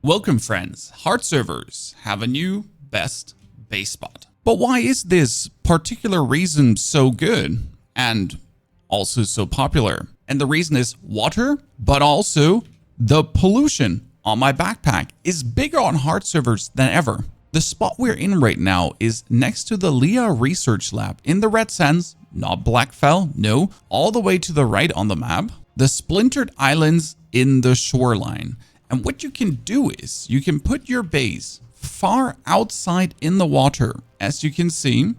Welcome friends, hard servers have a new best base spot. But why is this particular reason so good and also so popular? And the reason is water, but also the pollution on my backpack is bigger on hard servers than ever. The spot we're in right now is next to the Lea Research Lab in the red sands, not Blackfell, no, all the way to the right on the map, the splintered islands in the shoreline. And what you can do is you can put your base far outside in the water, as you can see,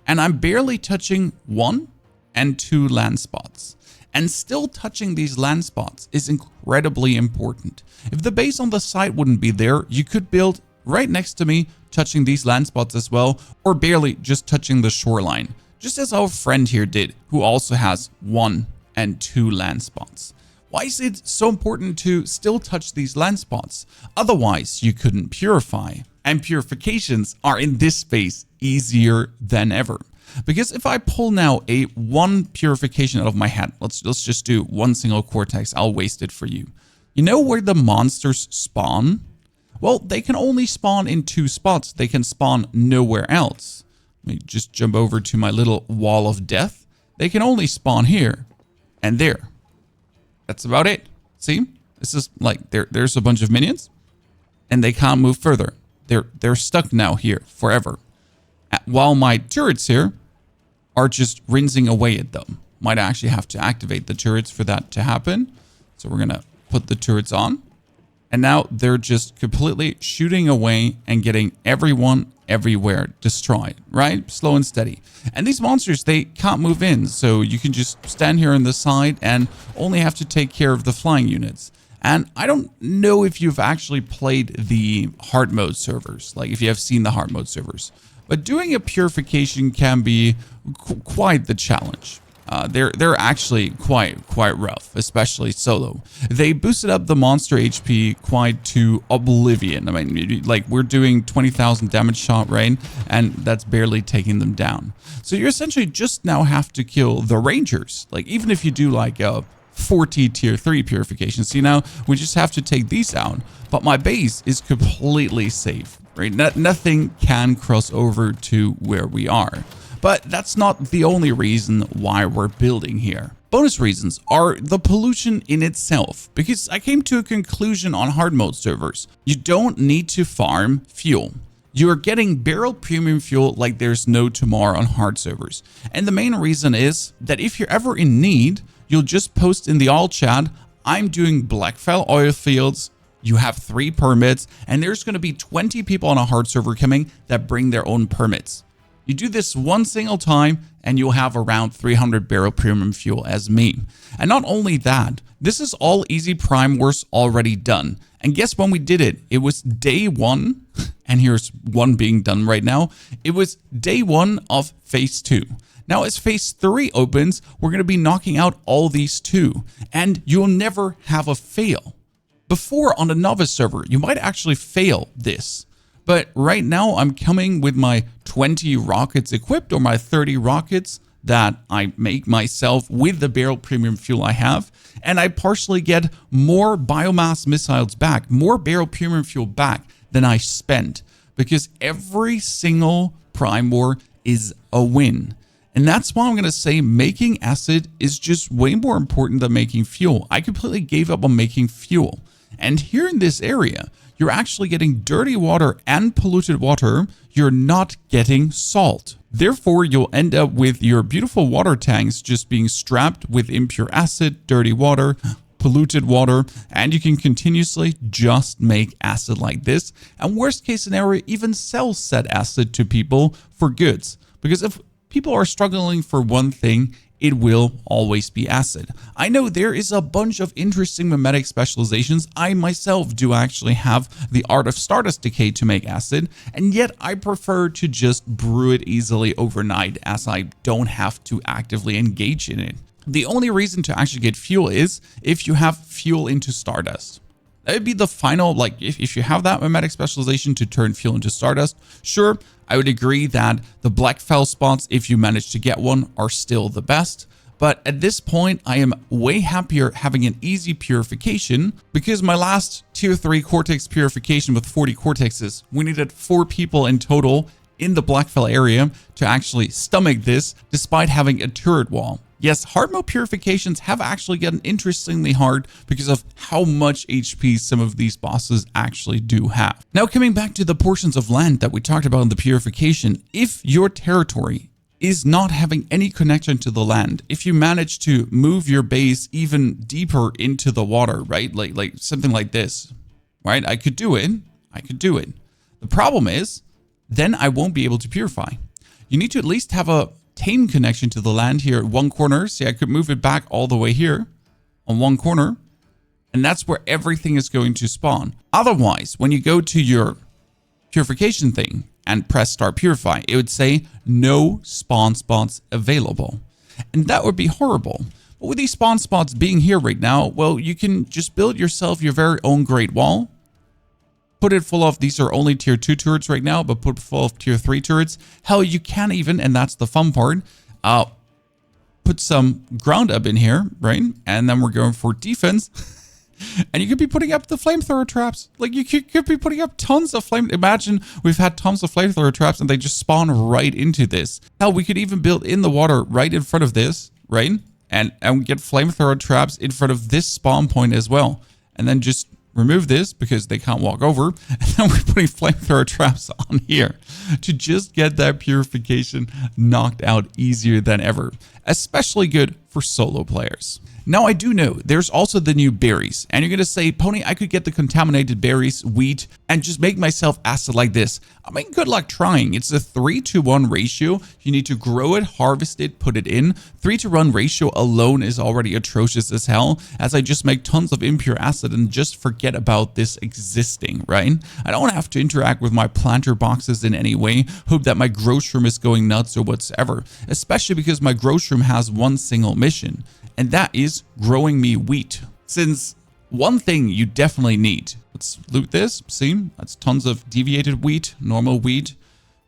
and I'm barely touching 1 and 2 land spots. And still touching these land spots is incredibly important. If the base on the side wouldn't be there, you could build right next to me, touching these land spots as well, or barely just touching the shoreline, just as our friend here did, who also has 1 and 2 land spots. Why is it so important to still touch these land spots? Otherwise, you couldn't purify. And purifications are in this space easier than ever. Because if I pull now a 1 purification out of my hat, let's just do 1 single cortex, I'll waste it for you. You know where the monsters spawn? Well, they can only spawn in 2 spots. They can spawn nowhere else. Let me just jump over to my little wall of death. They can only spawn here and there. That's about it. See? This is like there's a bunch of minions and they can't move further. They're stuck now here forever. While my turrets here are just rinsing away at them. Might actually have to activate the turrets for that to happen. So we're going to put the turrets on. And now they're just completely shooting away and getting everyone everywhere destroyed, right? Slow and steady. And these monsters, they can't move in. So you can just stand here on the side and only have to take care of the flying units. And I don't know if you've actually played the hard mode servers, like if you have seen the hard mode servers. But doing a purification can be quite the challenge. They're actually quite rough, especially solo. They boosted up the monster HP quite to oblivion. I mean, like we're doing 20,000 damage shot, right? And that's barely taking them down. So you essentially just now have to kill the rangers. Like even if you do like a 40 tier 3 purifications, see now we just have to take these out. But my base is completely safe, right? Nothing can cross over to where we are. But that's not the only reason why we're building here. Bonus reasons are the pollution in itself, because I came to a conclusion on hard mode servers. You don't need to farm fuel. You are getting barrel premium fuel like there's no tomorrow on hard servers. And the main reason is that if you're ever in need, you'll just post in the all chat, I'm doing Blackfell oil fields. You have 3 permits, and there's going to be 20 people on a hard server coming that bring their own permits. You do this 1 single time and you'll have around 300 barrel premium fuel as me. And not only that, this is all easy prime wars already done. And guess when we did it? It was day 1, and here's 1 being done right now. It was day 1 of phase 2. Now as phase 3 opens, we're going to be knocking out all these 2, and you'll never have a fail. Before on a novice server, you might actually fail this. But right now I'm coming with my 20 rockets equipped, or my 30 rockets that I make myself with the barrel premium fuel I have. And I partially get more biomass missiles back, more barrel premium fuel back than I spent, because every single prime war is a win. And that's why I'm going to say making acid is just way more important than making fuel. I completely gave up on making fuel. And here in this area, you're actually getting dirty water and polluted water. You're not getting salt. Therefore, you'll end up with your beautiful water tanks just being strapped with impure acid, dirty water, polluted water, and you can continuously just make acid like this. And worst case scenario, even sell said acid to people for goods. Because if people are struggling for one thing, it will always be acid. I know there is a bunch of interesting memetic specializations. I myself do actually have the art of Stardust Decay to make acid, and yet I prefer to just brew it easily overnight, as I don't have to actively engage in it. The only reason to actually get fuel is if you have fuel into Stardust. That would be the final, like if you have that memetic specialization to turn fuel into Stardust, sure, I would agree that the Blackfell spots, if you manage to get one, are still the best. But at this point, I am way happier having an easy purification because my last tier 3 cortex purification with 40 cortexes, we needed 4 people in total in the Blackfell area to actually stomach this despite having a turret wall. Yes, hard mode purifications have actually gotten interestingly hard because of how much HP some of these bosses actually do have. Now coming back to the portions of land that we talked about in the purification, if your territory is not having any connection to the land, if you manage to move your base even deeper into the water, right? Like something like this, right? I could do it. The problem is, then I won't be able to purify. You need to at least have a tame connection to the land here at one corner. See, I could move it back all the way here on one corner, and that's where everything is going to spawn. Otherwise, when you go to your purification thing and press start purify, it would say no spawn spots available. And that would be horrible. But with these spawn spots being here right now, well, you can just build yourself your very own Great Wall. Put it full of, these are only tier 2 turrets right now, but put full of tier 3 turrets. Hell, you can even, and that's the fun part, put some ground up in here, right? And then we're going for defense. And you could be putting up the flamethrower traps. Like you could be putting up tons of imagine we've had tons of flamethrower traps and they just spawn right into this. Hell, we could even build in the water right in front of this, right? And get flamethrower traps in front of this spawn point as well. And then just remove this because they can't walk over. And then we're putting flamethrower traps on here to just get that purification knocked out easier than ever. Especially good for solo players. Now, I do know there's also the new berries, and you're going to say, Pony, I could get the contaminated berries, wheat, and just make myself acid like this. I mean, good luck trying. It's a 3-to-1 ratio. You need to grow it, harvest it, put it in. 3-to-1 ratio alone is already atrocious as hell, as I just make tons of impure acid and just forget about this existing, right? I don't have to interact with my planter boxes in any way, hope that my growth room is going nuts or whatsoever, especially because my growth room has one single mission. And that is growing me wheat. Since one thing you definitely need, let's loot this, see, that's tons of deviated wheat, normal wheat,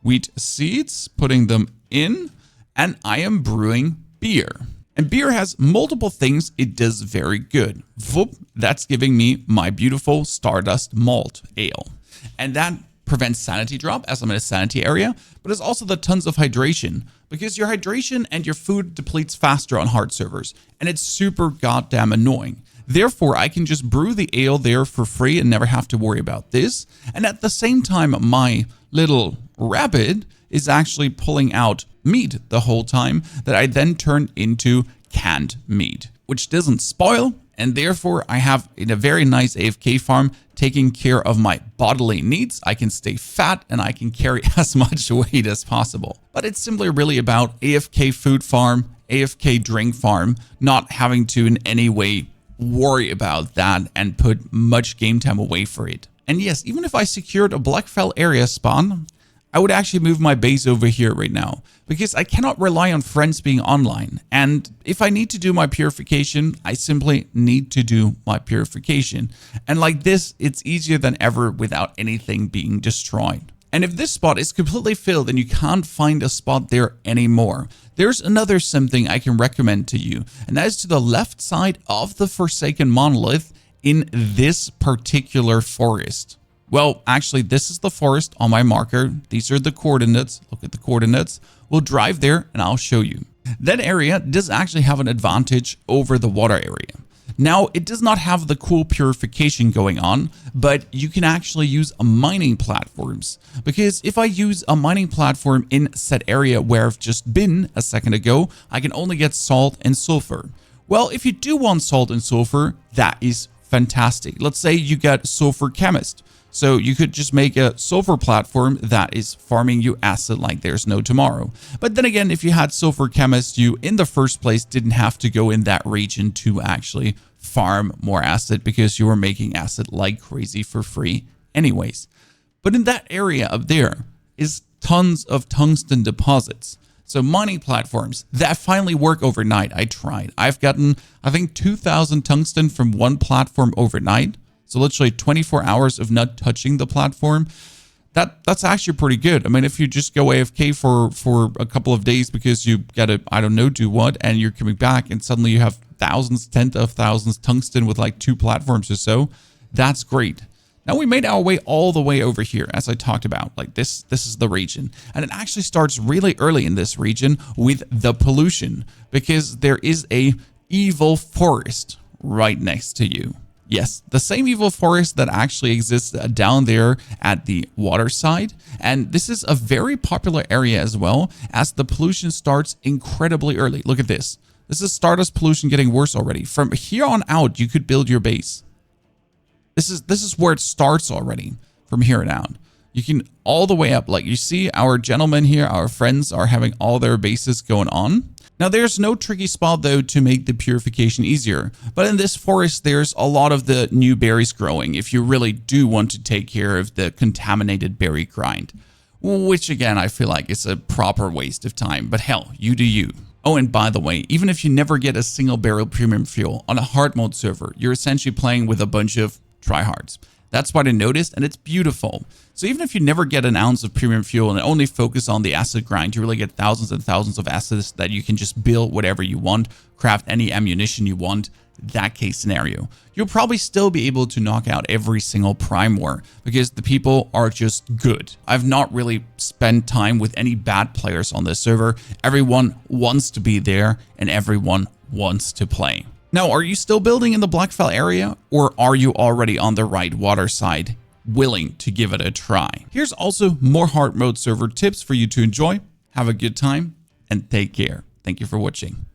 wheat seeds, putting them in, and I am brewing beer. And beer has multiple things it does very good. Whoop, that's giving me my beautiful Stardust Malt Ale. And that prevents sanity drop as I'm in a sanity area, but it's also the tons of hydration because your hydration and your food depletes faster on hard servers, and it's super goddamn annoying. Therefore, I can just brew the ale there for free and never have to worry about this. And at the same time, my little rabbit is actually pulling out meat the whole time that I then turn into canned meat, which doesn't spoil. And therefore, I have in a very nice AFK farm taking care of my bodily needs. I can stay fat and I can carry as much weight as possible. But it's simply really about AFK food farm, AFK drink farm, not having to in any way worry about that and put much game time away for it. And yes, even if I secured a Blackfell Area spawn, I would actually move my base over here right now because I cannot rely on friends being online. And if I need to do my purification, I simply need to do my purification. And like this, it's easier than ever without anything being destroyed. And if this spot is completely filled and you can't find a spot there anymore, there's another something I can recommend to you. And that is to the left side of the Forsaken Monolith in this particular forest. Well, actually, this is the forest on my marker. These are the coordinates. Look at the coordinates. We'll drive there and I'll show you. That area does actually have an advantage over the water area. Now, it does not have the cool purification going on, but you can actually use mining platforms. Because if I use a mining platform in said area where I've just been a second ago, I can only get salt and sulfur. Well, if you do want salt and sulfur, that is fantastic. Let's say you get sulfur chemist. So you could just make a sulfur platform that is farming you acid like there's no tomorrow. But then again, if you had sulfur chemist, you in the first place didn't have to go in that region to actually farm more acid because you were making acid like crazy for free anyways. But in that area up there is tons of tungsten deposits. So mining platforms that finally work overnight. I tried. I've gotten, I think, 2,000 tungsten from one platform overnight. So literally 24 hours of not touching the platform. That's actually pretty good. I mean, if you just go AFK for a couple of days because you gotta, I don't know, do what, and you're coming back and suddenly you have thousands, tens of thousands tungsten with like 2 platforms or so, that's great. Now we made our way all the way over here, as I talked about. Like this is the region, and it actually starts really early in this region with the pollution, because there is a evil forest right next to you. Yes, the same evil forest that actually exists down there at the water side. And this is a very popular area as well, as the pollution starts incredibly early. Look at this. This is Stardust pollution getting worse already. From here on out, you could build your base. This is where it starts already. From here on out, you can all the way up. Like you see, our gentlemen here, our friends are having all their bases going on. Now, there's no tricky spot, though, to make the purification easier. But in this forest, there's a lot of the new berries growing if you really do want to take care of the contaminated berry grind. Which, again, I feel like is a proper waste of time. But hell, you do you. Oh, and by the way, even if you never get a single barrel premium fuel on a hard mode server, you're essentially playing with a bunch of tryhards. That's what I noticed, and it's beautiful. So even if you never get an ounce of premium fuel and only focus on the acid grind, you really get thousands and thousands of acids that you can just build whatever you want, craft any ammunition you want. That case scenario, you'll probably still be able to knock out every single prime war because the people are just good. I've not really spent time with any bad players on this server. Everyone wants to be there and everyone wants to play. Now, are you still building in the Blackfell area, or are you already on the right water side, willing to give it a try? Here's also more hard mode server tips for you to enjoy. Have a good time and take care. Thank you for watching.